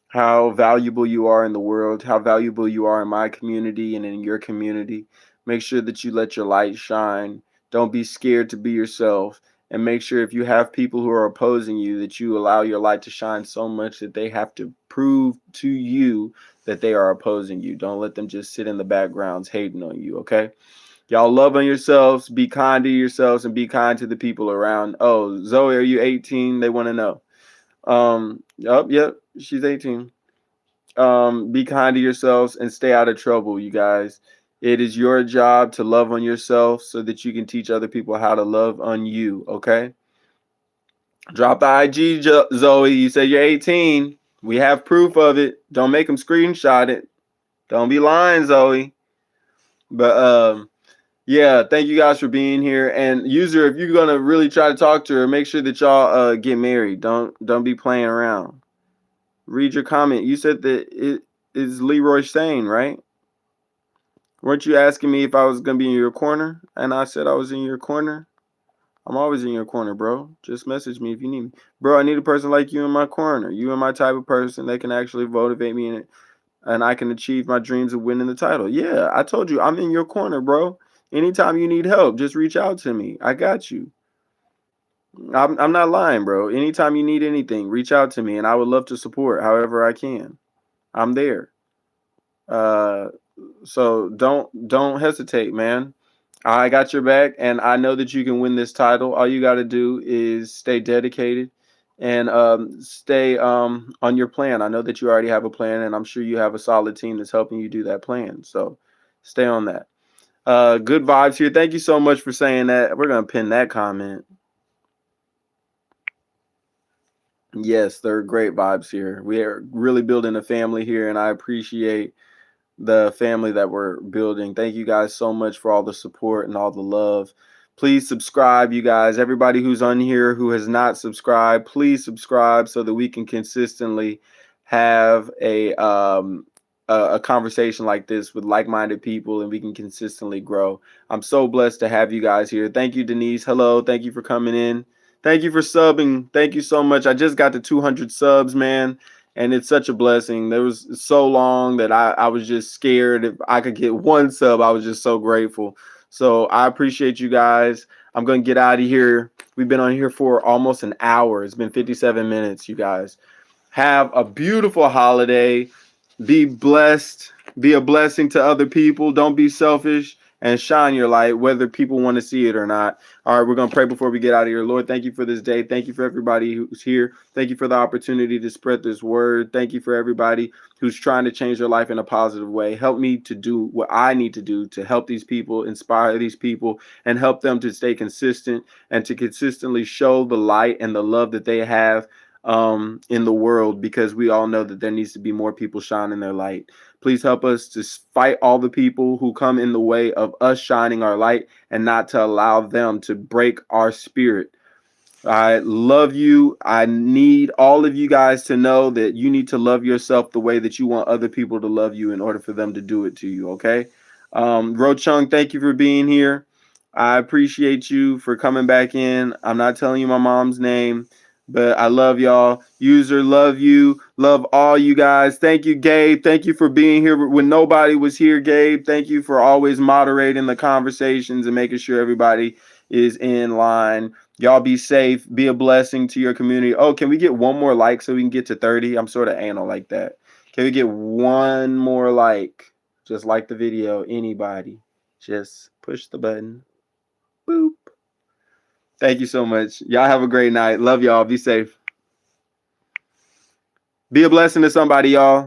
how valuable you are in the world, how valuable you are in my community and in your community. Make sure that you let your light shine. Don't be scared to be yourself. And make sure if you have people who are opposing you, that you allow your light to shine so much that they have to prove to you that they are opposing you. Don't let them just sit in the backgrounds hating on you, okay? Y'all love on yourselves, be kind to yourselves, and be kind to the people around. Oh, Zoe, are you 18? They want to know. Yep, she's 18. Be kind to yourselves and stay out of trouble, you guys. It is your job to love on yourself so that you can teach other people how to love on you, okay? Drop the IG, Zoe. You said you're 18. We have proof of it. Don't make them screenshot it. Don't be lying, Zoe. But yeah, thank you guys for being here. And user, if you're gonna really try to talk to her, make sure that y'all get married. Don't be playing around. Read your comment. You said that it is Leroy Sane, right? Weren't you asking me if I was gonna be in your corner? And I said I was in your corner. I'm always in your corner, bro. Just message me if you need me. Bro, I need a person like you in my corner. You are my type of person that can actually motivate me in it, and I can achieve my dreams of winning the title. Yeah, I told you I'm in your corner, bro. Anytime you need help, just reach out to me. I got you. I'm not lying, bro. Anytime you need anything, reach out to me, and I would love to support however I can. I'm there. So don't hesitate, man. I got your back, and I know that you can win this title. All you got to do is stay dedicated and stay on your plan. I know that you already have a plan, and I'm sure you have a solid team that's helping you do that plan. So stay on that. Good vibes here. Thank you so much for saying that. We're gonna pin that comment. Yes, there are great vibes here. We are really building a family here, and I appreciate the family that we're building. Thank you guys so much for all the support and all the love. Please subscribe, you guys. Everybody who's on here who has not subscribed, please subscribe so that we can consistently have a conversation like this with like-minded people, and we can consistently grow. I'm so blessed to have you guys here. Thank you, Denise. Hello. Thank you for coming in. Thank you for subbing. Thank you so much. I just got to 200 subs, man. And it's such a blessing. There was so long that I was just scared if I could get one sub. I was just so grateful. So I appreciate you guys. I'm going to get out of here. We've been on here for almost an hour. It's been 57 minutes, you guys. Have a beautiful holiday. Be blessed. Be a blessing to other people. Don't be selfish. And shine your light, whether people want to see it or not. All right, we're going to pray before we get out of here. Lord, thank you for this day. Thank you for everybody who's here. Thank you for the opportunity to spread this word. Thank you for everybody who's trying to change their life in a positive way. Help me to do what I need to do to help these people, inspire these people, and help them to stay consistent and to consistently show the light and the love that they have in the world, because we all know that there needs to be more people shining their light. Please help us to fight all the people who come in the way of us shining our light, and not to allow them to break our spirit. I love you. I need all of you guys to know that you need to love yourself the way that you want other people to love you in order for them to do it to you, okay? Rochung, thank you for being here. I appreciate you for coming back in. I'm not telling you my mom's name, but I love y'all. User, love you. Love all you guys. Thank you, Gabe. Thank you for being here when nobody was here, Gabe. Thank you for always moderating the conversations and making sure everybody is in line. Y'all be safe. Be a blessing to your community. Oh, can we get one more like so we can get to 30? I'm sort of anal like that. Can we get one more like? Just like the video. Anybody. Just push the button. Boop. Thank you so much. Y'all have a great night. Love y'all. Be safe. Be a blessing to somebody, y'all.